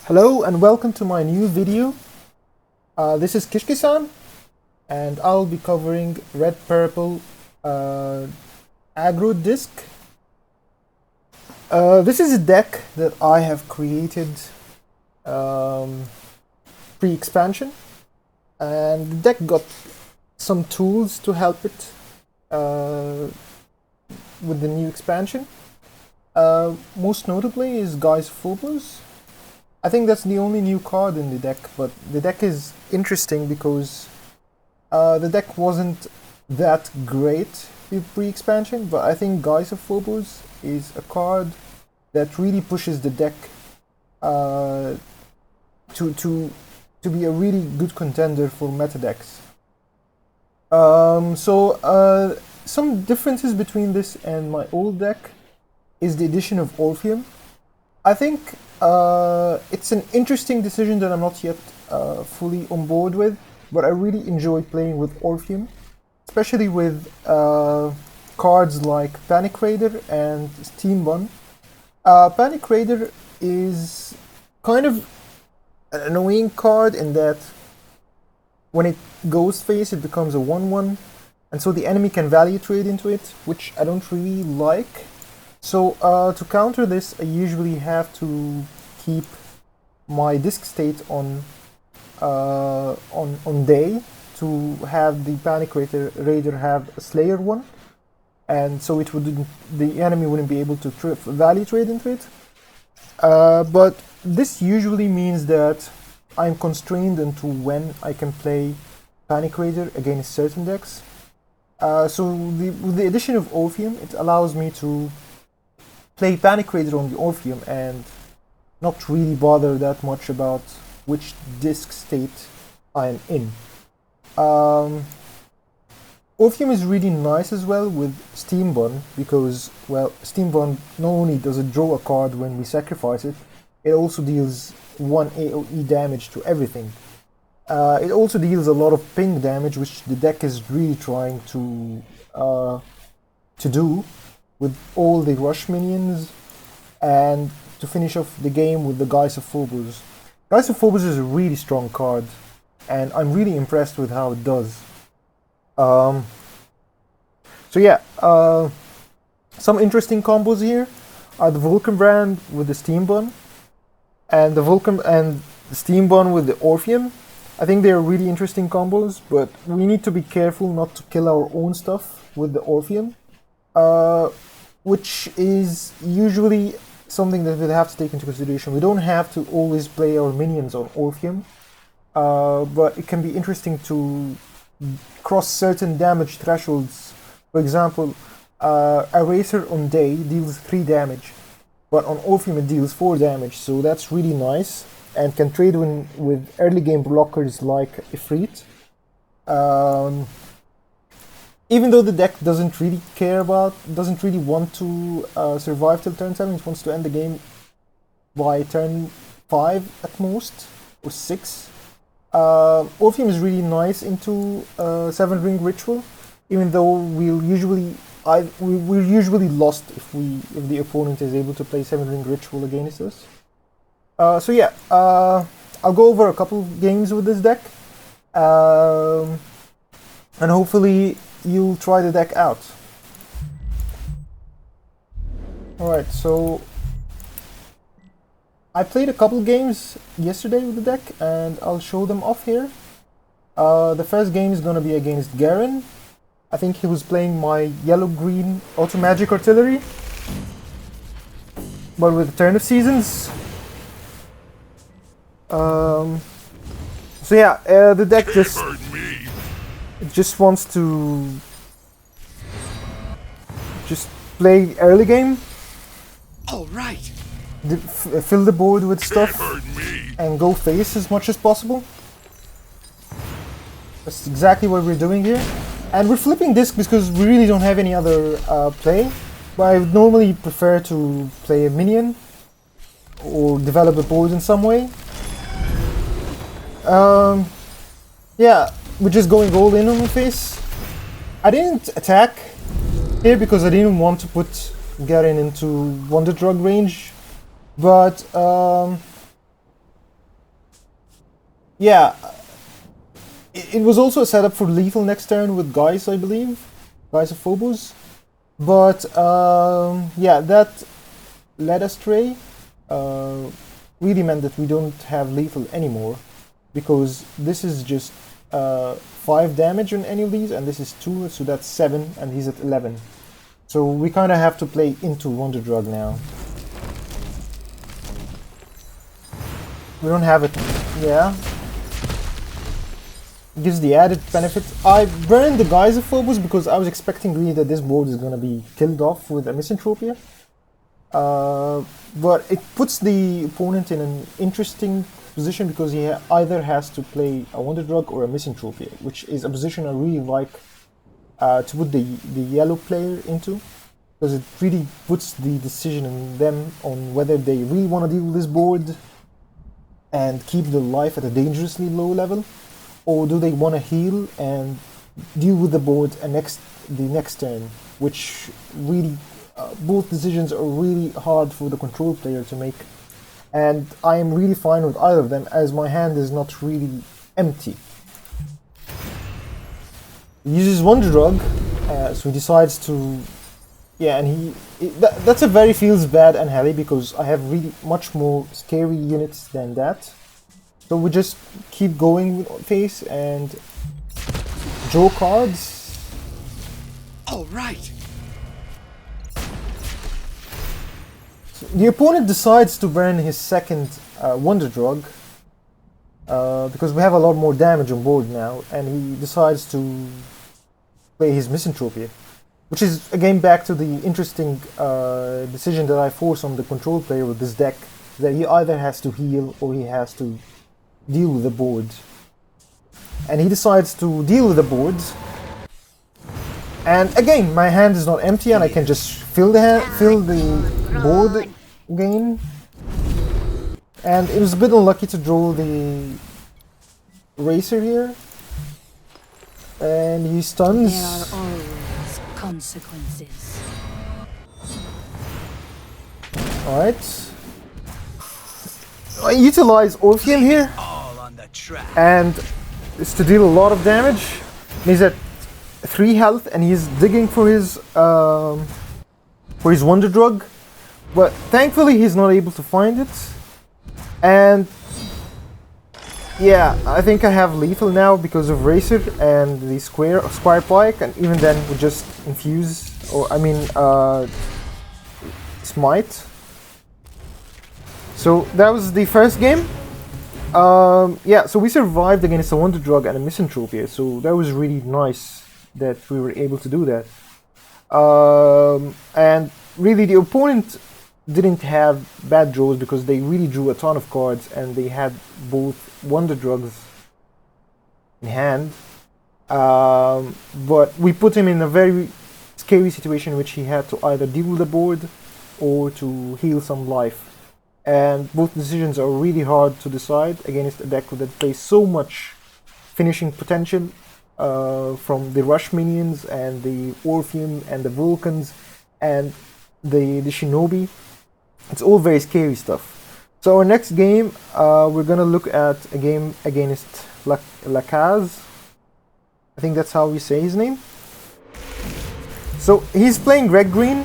Hello and welcome to my new video. This is Kishkisan and I'll be covering Red Purple Aggro Disk. This is a deck that I have created pre-expansion, and the deck got some tools to help it with the new expansion. Most notably is Guise Phobos. I think that's the only new card in the deck, but the deck is interesting because the deck wasn't that great with pre-expansion, but I think Guise of Phobos is a card that really pushes the deck to be a really good contender for meta decks. Some differences between this and my old deck is the addition of Orpheum. I think it's an interesting decision that I'm not yet fully on board with, but I really enjoy playing with Orpheum, especially with cards like Panic Raider and Steam Bun. Panic Raider is kind of an annoying card in that when it goes face, it becomes a 1/1, and so the enemy can value trade into it, which I don't really like. So to counter this, I usually have to keep my disc state on day to have the Panic Raider have a Slayer one, and so the enemy wouldn't be able to value trade into it. But this usually means that I'm constrained into when I can play Panic Raider against certain decks. With the addition of Orpheum, it allows me to play Panic Raider on the Orpheum and not really bother that much about which disc state I am in. Orpheum is really nice as well with Steam Bun because, well, Steam Bun not only does it draw a card when we sacrifice it, it also deals 1 AoE damage to everything. It also deals a lot of ping damage, which the deck is really trying to do with all the rush minions, and to finish off the game with the Guise of Phobos. Guise of Phobos is a really strong card, and I'm really impressed with how it does. Some interesting combos here are the Vulcan brand with the Steam Bun, and the Steam Bun with the Orpheum. I think they're really interesting combos, but we need to be careful not to kill our own stuff with the Orpheum, which is usually something that we'll have to take into consideration. We don't have to always play our minions on Orpheum, but it can be interesting to cross certain damage thresholds. For example, Eraser on day deals 3 damage, but on Orpheum it deals 4 damage, so that's really nice, and can trade with early game blockers like Ifrit. Even though the deck doesn't really want to survive till turn 7, it wants to end the game by turn 5 at most, or 6. Orpheum is really nice into 7-ring ritual, even though we're usually lost if the opponent is able to play 7-ring ritual against us. I'll go over a couple of games with this deck, and hopefully you'll try the deck out. Alright, so I played a couple games yesterday with the deck, and I'll show them off here. The first game is gonna be against Garen. I think he was playing my yellow-green Auto Magic Artillery, but with the Turn of Seasons. The deck just wants to play early game. All right. Fill the board with stuff and go face as much as possible. That's exactly what we're doing here. And we're flipping disc because we really don't have any other play. But I would normally prefer to play a minion or develop a board in some way. We're just going all in on the face. I didn't attack here because I didn't want to put Garen into Wonder Drug range, but Yeah, it was also a setup for lethal next turn with Guys, I believe. Guys of Phobos. But yeah, that led astray. Really meant that we don't have lethal anymore, because this is just 5 damage on any of these, and this is 2, so that's 7, and he's at 11. So we kind of have to play into Wonder Drug now. We don't have it. Yeah. Gives the added benefit. I burned the Guys of Phobos because I was expecting really that this board is going to be killed off with a Misanthropia. But it puts the opponent in an interesting position because he either has to play a Wonder Drug or a Misanthropia, which is a position I really like to put the yellow player into, because it really puts the decision on them on whether they really want to deal with this board and keep the life at a dangerously low level, or do they want to heal and deal with the board the next turn, which really both decisions are really hard for the control player to make, and I am really fine with either of them as my hand is not really empty. He uses Wonder Drug, so he decides to, yeah, and that's a very feels bad and heli because I have really much more scary units than that. So we just keep going with face and draw cards. All right. So the opponent decides to burn his second Wonder Drug because we have a lot more damage on board now, and he decides to play his Misanthropia, which is again back to the interesting decision that I force on the control player with this deck, that he either has to heal or he has to deal with the board. And he decides to deal with the board. And again, my hand is not empty and I can just fill the board again. And it was a bit unlucky to draw the Racer here. And he stuns. There are always consequences. Alright. I utilize Orpheum here. And it's to deal a lot of damage. He's at 3 health and he's digging for his Wonder Drug. But thankfully he's not able to find it. And yeah, I think I have lethal now because of Racer and the Squire Pike, and even then we just infuse, or I mean Smite. So that was the first game. Yeah, so we survived against a Wonder Drug and a Misanthropia, so that was really nice that we were able to do that. And really the opponent didn't have bad draws because they really drew a ton of cards and they had both Wonder Drugs in hand. But we put him in a very scary situation in which he had to either deal with the board or to heal some life. And both decisions are really hard to decide against a deck that plays so much finishing potential from the Rush minions and the Orpheum and the Vulcans and the Shinobi. It's all very scary stuff. So our next game, we're gonna look at a game against Lacaz. I think that's how we say his name. So he's playing red green.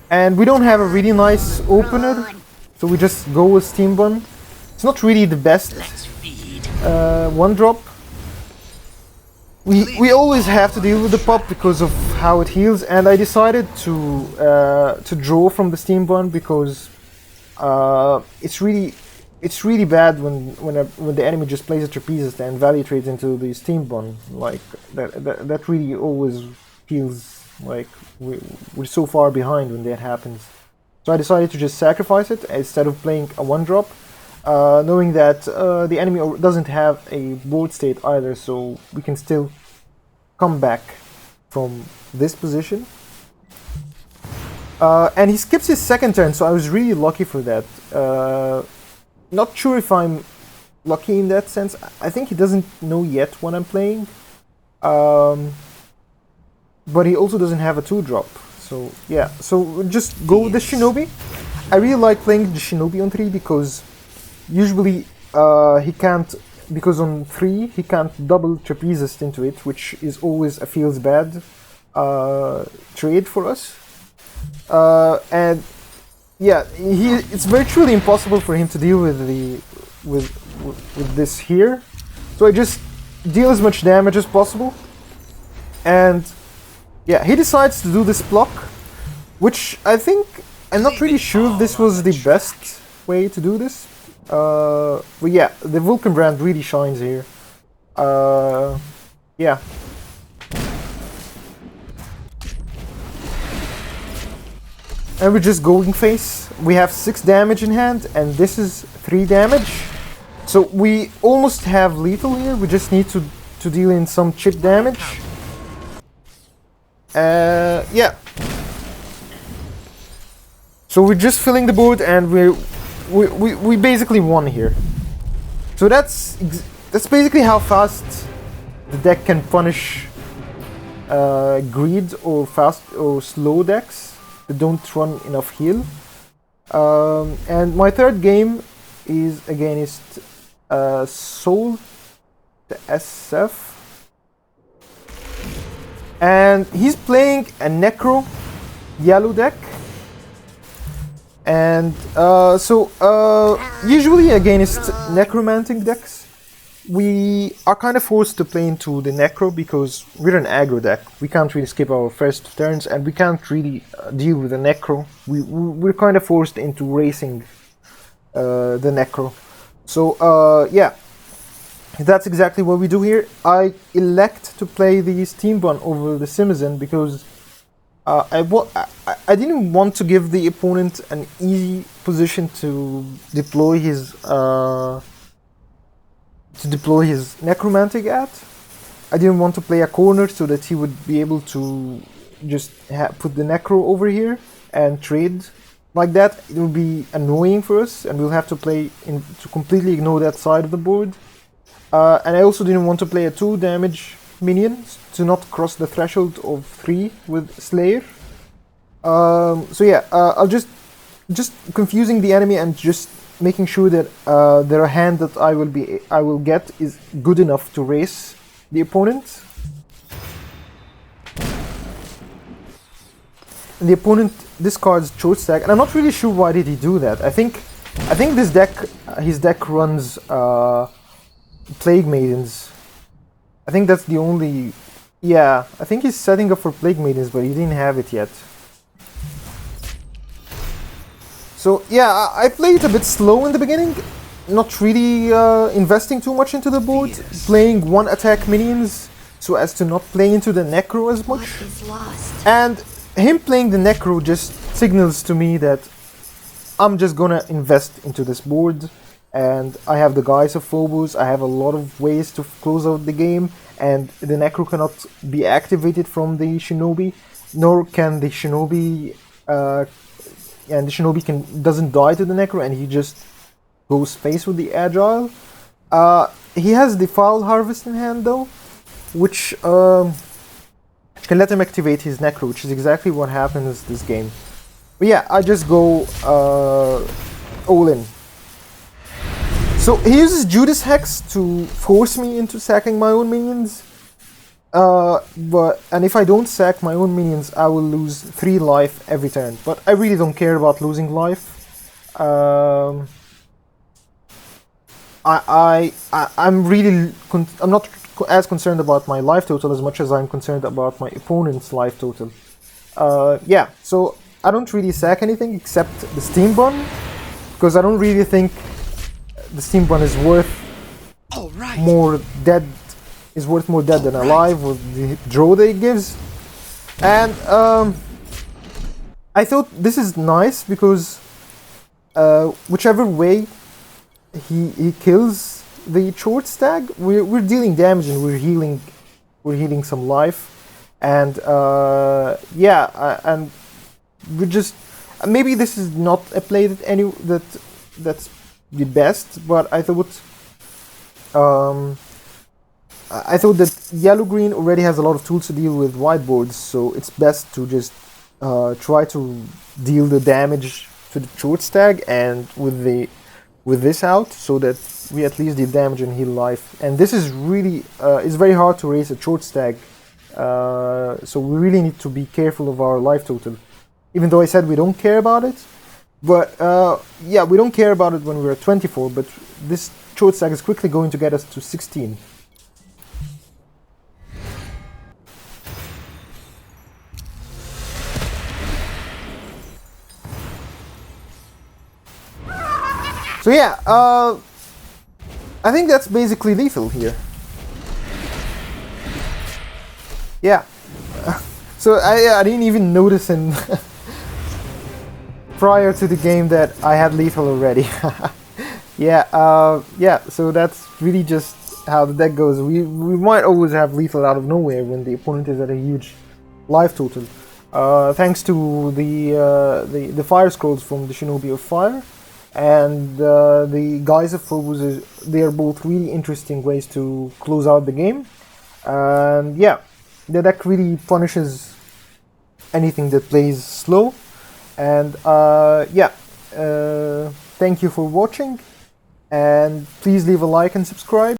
And we don't have a really nice opener, so we just go with Steam Bun. It's not really the best one drop. We always have to deal with the pop because of how it heals, and I decided to draw from the Steam Bun because it's really bad when the enemy just plays a trapezist and value trades into the Steam Bun. Like that really always feels like we're so far behind when that happens. So I decided to just sacrifice it instead of playing a one drop, knowing that the enemy doesn't have a board state either, so we can still come back from this position. And he skips his second turn, so I was really lucky for that. Not sure if I'm lucky in that sense. I think he doesn't know yet what I'm playing. But he also doesn't have a 2-drop. So yeah, so we'll just go with the Shinobi. I really like playing the Shinobi on 3 because usually he can't, because on 3 he can't double trapezist into it, which is always a feels bad trade for us. And yeah, it's virtually impossible for him to deal with with this here. So I just deal as much damage as possible. And yeah, he decides to do this block, which I think, I'm not really sure if this was the best way to do this. But yeah, the Vulcan brand really shines here. Yeah. And we're just going face. We have 6 damage in hand, and this is 3 damage. So we almost have lethal here. We just need to deal in some chip damage. Yeah. So we're just filling the board, and we basically won here. So that's basically how fast the deck can punish greed or fast or slow decks that don't run enough heal. And my third game is against Soul, the SF. And he's playing a Necro yellow deck. And usually against necromantic decks, we are kind of forced to play into the Necro because we're an aggro deck. We can't really skip our first turns, and we can't really deal with the Necro. We're kind of forced into racing the Necro. So yeah, that's exactly what we do here. I elect to play the Steam Bun over the Simizan because I didn't want to give the opponent an easy position to deploy his necromantic at. I didn't want to play a corner so that he would be able to just put the necro over here and trade like that. It will be annoying for us, and we'll have to play to completely ignore that side of the board. And I also didn't want to play a 2 damage minion to not cross the threshold of 3 with Slayer. So yeah, I'll just confusing the enemy and just making sure that their hand that I will get is good enough to race the opponent. And the opponent discards Choice Tag, and I'm not really sure why did he do that. I think this deck, his deck runs Plague Maidens. I think that's the only... Yeah, I think he's setting up for Plague Maidens, but he didn't have it yet. So yeah, I played a bit slow in the beginning, not really investing too much into the board, playing 1 attack minions so as to not play into the Necro as much. And him playing the Necro just signals to me that I'm just gonna invest into this board. And I have the Guise of Phobos, I have a lot of ways to close out the game, and the Necro cannot be activated from the Shinobi, nor can the Shinobi, and the Shinobi doesn't die to the Necro, and he just goes face with the Agile. He has the Foul Harvest in hand though, which can let him activate his Necro, which is exactly what happens this game. But yeah, I just go all in. So he uses Judas Hex to force me into sacking my own minions. And if I don't sack my own minions, I will lose 3 life every turn. But I really don't care about losing life. I'm not as concerned about my life total as much as I'm concerned about my opponent's life total. Yeah, so I don't really sack anything except the Steam Bun, because I don't really think the Steam Bun is worth more dead than alive with the draw that it gives. And I thought this is nice because whichever way he kills the short stag, we're dealing damage and we're healing some life. And yeah, and we just maybe this is not a play that's the best, but I thought that yellow-green already has a lot of tools to deal with white boards, so it's best to just try to deal the damage to the short stag, and with with this out, so that we at least did damage and heal life. And this is really, it's very hard to raise a short stag, so we really need to be careful of our life total. Even though I said we don't care about it, but yeah, we don't care about it when we're at 24, but this short stag is quickly going to get us to 16. So yeah, I think that's basically lethal here. Yeah, so I didn't even notice in prior to the game that I had lethal already. Yeah, yeah, so that's really just how the deck goes. We might always have lethal out of nowhere when the opponent is at a huge life total. Thanks to the fire scrolls from the Shinobi of Fire and the Guise of Phobos, they are both really interesting ways to close out the game. And yeah, the deck really punishes anything that plays slow. And yeah, thank you for watching, and please leave a like and subscribe.